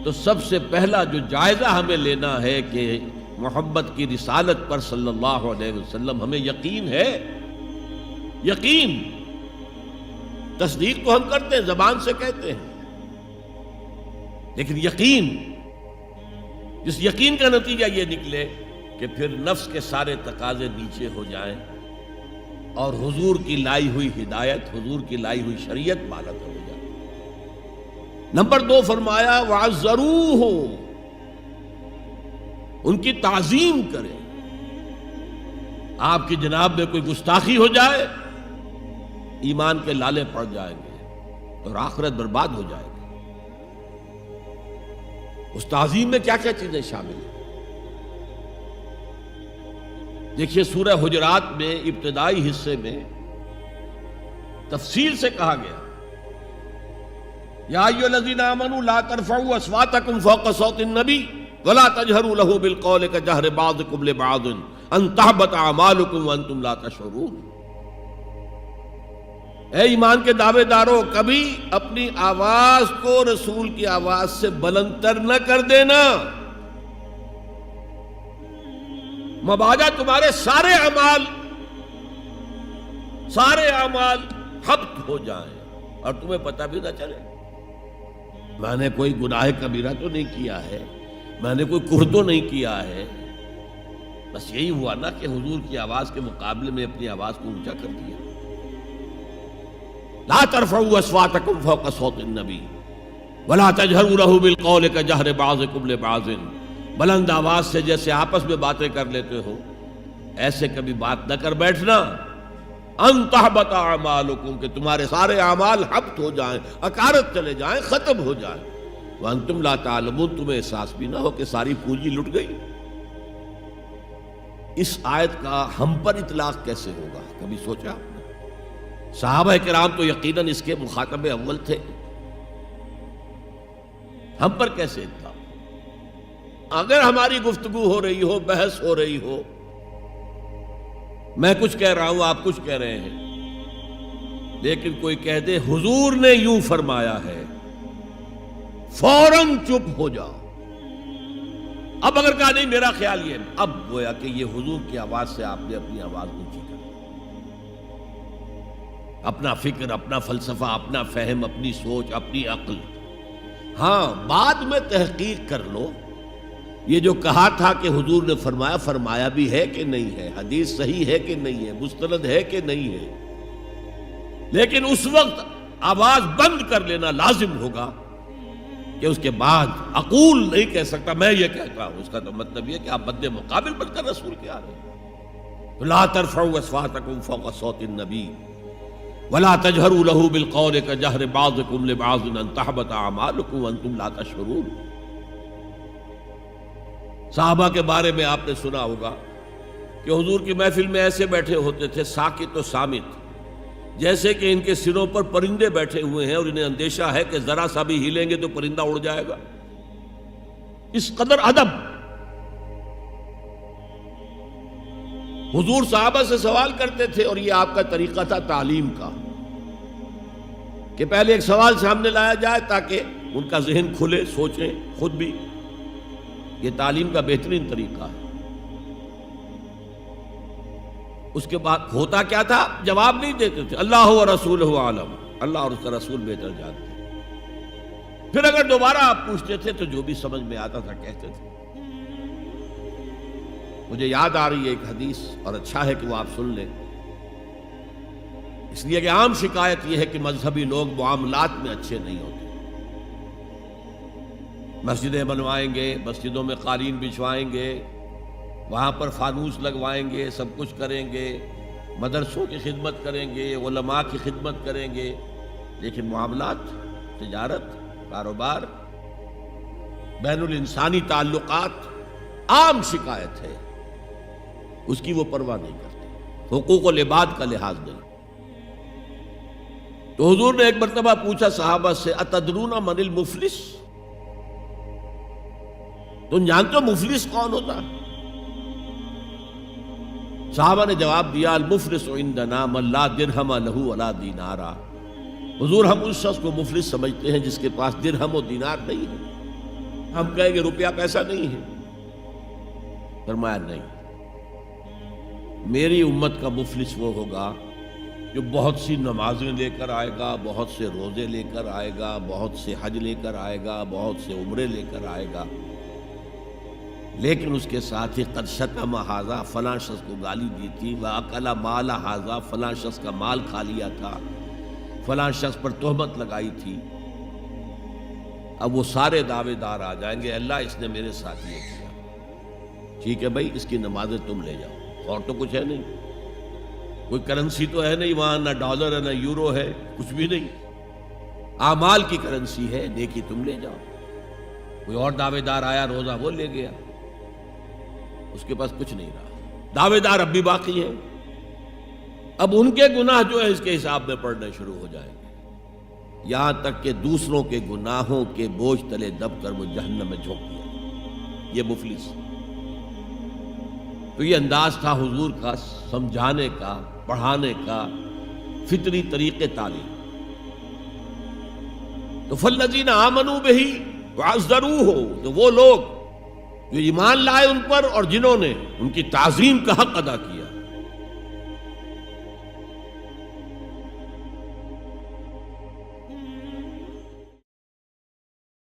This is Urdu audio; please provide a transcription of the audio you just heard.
تو سب سے پہلا جو جائزہ ہمیں لینا ہے کہ محمد کی رسالت پر صلی اللہ علیہ وسلم ہمیں یقین ہے. یقین، تصدیق تو ہم کرتے ہیں، زبان سے کہتے ہیں، لیکن یقین، جس یقین کا نتیجہ یہ نکلے کہ پھر نفس کے سارے تقاضے نیچے ہو جائیں اور حضور کی لائی ہوئی ہدایت، حضور کی لائی ہوئی شریعت بالغ ہو جائے. نمبر 2 فرمایا وَعَزَّرُوهُ، ان کی تعظیم کریں. آپ کی جناب میں کوئی گستاخی ہو جائے، ایمان کے لالے پڑ جائیں گے اور آخرت برباد ہو جائے گی. اس تعظیم میں کیا کیا چیزیں شامل ہیں؟ دیکھیے سورہ حجرات میں ابتدائی حصے میں تفصیل سے کہا گیا یا ایھا الذین آمنوا لا ترفعوا اصواتکم فوق صوت النبی ولا تجہروا له بالقول کجہر بعضکم لبعض ان تحبط اعمالکم وانتم لا تشعرون. اے ایمان کے دعوے دارو، کبھی اپنی آواز کو رسول کی آواز سے بلندتر نہ کر دینا، مبادا تمہارے سارے اعمال حبط ہو جائیں اور تمہیں پتہ بھی نہ چلے. میں نے کوئی گناہ کبیرہ تو نہیں کیا ہے، میں نے کوئی کفر تو نہیں کیا ہے، بس یہی ہوا نا کہ حضور کی آواز کے مقابلے میں اپنی آواز کو اونچا کر دیا. لا ترفعوا اصواتکم فوق صوت النبی ولا تجہروا له بالقول کجہر بعضکم لبعض، بلند آواز سے جیسے آپس میں باتیں کر لیتے ہو ایسے کبھی بات نہ کر بیٹھنا. ان تحبط اعمالکم، کہ تمہارے سارے اعمال حبط ہو جائیں، اکارت چلے جائیں، ختم ہو جائیں. وانتم لا تعلمون، تمہیں احساس بھی نہ ہو کہ ساری پونجی لٹ گئی. اس آیت کا ہم پر اطلاق کیسے ہوگا؟ کبھی سوچا؟ صحابہ کرام تو یقیناً اس کے مخاطب اول تھے، ہم پر کیسے اطلاق؟ اگر ہماری گفتگو ہو رہی ہو، بحث ہو رہی ہو، میں کچھ کہہ رہا ہوں، آپ کچھ کہہ رہے ہیں، لیکن کوئی کہہ دے حضور نے یوں فرمایا ہے، فوراً چپ ہو جاؤ. اب اگر کہا نہیں میرا خیال یہ، اب گویا کہ یہ حضور کی آواز سے آپ نے اپنی آواز اونچی کر، اپنا فکر، اپنا فلسفہ، اپنا فہم، اپنی سوچ، اپنی عقل. ہاں بعد میں تحقیق کر لو، یہ جو کہا تھا کہ حضور نے فرمایا، فرمایا بھی ہے کہ نہیں ہے، حدیث صحیح ہے کہ نہیں ہے، مستند ہے کہ نہیں ہے. لیکن اس وقت آواز بند کر لینا لازم ہوگا کہ اس کے بعد اقول نہیں کہہ سکتا میں یہ کہتا ہوں. اس کا تو مطلب یہ کہ آپ مد مقابل بن کر رسول کے آ رہے ہیں. لا ترفعوا اصواتکم فوق صوت النبی ولا تجہروا له بالقول کجہر بعضکم لبعض ان تحبط اعمالکم وانتم لا تشعرون. صحابہ کے بارے میں آپ نے سنا ہوگا کہ حضور کی محفل میں ایسے بیٹھے ہوتے تھے ساکت و صامت، جیسے کہ ان کے سروں پر پرندے بیٹھے ہوئے ہیں اور انہیں اندیشہ ہے کہ ذرا سا بھی ہلیں گے تو پرندہ اڑ جائے گا. اس قدر ادب. حضور صحابہ سے سوال کرتے تھے اور یہ آپ کا طریقہ تھا تعلیم کا کہ پہلے ایک سوال سامنے لایا جائے تاکہ ان کا ذہن کھلے، سوچیں خود بھی. یہ تعلیم کا بہترین طریقہ ہے. اس کے بعد ہوتا کیا تھا؟ جواب نہیں دیتے تھے، اللہ و رسولہ عالم، اللہ اور اس کا رسول بہتر جانتے. پھر اگر دوبارہ آپ پوچھتے تھے تو جو بھی سمجھ میں آتا تھا کہتے تھے. مجھے یاد آ رہی ہے ایک حدیث اور اچھا ہے کہ وہ آپ سن لیں، اس لیے کہ عام شکایت یہ ہے کہ مذہبی لوگ معاملات میں اچھے نہیں ہوتے. مسجدیں بنوائیں گے، مسجدوں میں قالین بچھوائیں گے، وہاں پر فانوس لگوائیں گے، سب کچھ کریں گے، مدرسوں کی خدمت کریں گے، علماء کی خدمت کریں گے، لیکن معاملات، تجارت، کاروبار، بین الانسانی تعلقات عام شکایت ہے، اس کی وہ پرواہ نہیں کرتے، حقوق العباد کا لحاظ نہیں. تو حضور نے ایک مرتبہ پوچھا صحابہ سے اتدرون من المفلس، تم جانتے ہو مفلس کون ہوتا؟ صحابہ نے جواب دیا المفلس عندنا من لا درہم لہ ولا دینارا. حضور ہم اس شخص کو مفلس سمجھتے ہیں جس کے پاس درہم و دینار نہیں ہے. ہم کہیں گے روپیہ پیسہ نہیں ہے. فرمایا نہیں، میری امت کا مفلس وہ ہوگا جو بہت سی نمازیں لے کر آئے گا، بہت سے روزے لے کر آئے گا، بہت سے حج لے کر آئے گا، بہت سے عمرے لے کر آئے گا، لیکن اس کے ساتھ ہی قد شتم ھذا، فلاں شخص کو گالی دی تھی، واکل مال ھذا، فلاں شخص کا مال کھا لیا تھا، فلاں شخص پر تہمت لگائی تھی. اب وہ سارے دعوے دار آ جائیں گے، اللہ اس نے میرے ساتھ یہ کیا. ٹھیک ہے بھائی، اس کی نمازیں تم لے جاؤ، اور تو کچھ ہے نہیں، کوئی کرنسی تو ہے نہیں وہاں، نہ ڈالر ہے نہ یورو ہے، کچھ بھی نہیں، اعمال کی کرنسی ہے، نیکی تم لے جاؤ. کوئی اور دعوے دار آیا، روزہ وہ لے گیا، اس کے پاس کچھ نہیں رہا. دعوے دار اب بھی باقی ہیں، اب ان کے گناہ جو ہے اس کے حساب میں پڑنے شروع ہو جائیں گے، یہاں تک کہ دوسروں کے گناہوں کے بوجھ تلے دب کر وہ جہنم میں جھونک دیا. یہ مفلس. تو یہ انداز تھا حضور کا سمجھانے کا، پڑھانے کا، فطری طریقے تعلیم. تو فالذین آمنوا بہ وعزروہ، تو وہ لوگ جو ایمان لائے ان پر اور جنہوں نے ان کی تعظیم کا حق ادا کیا.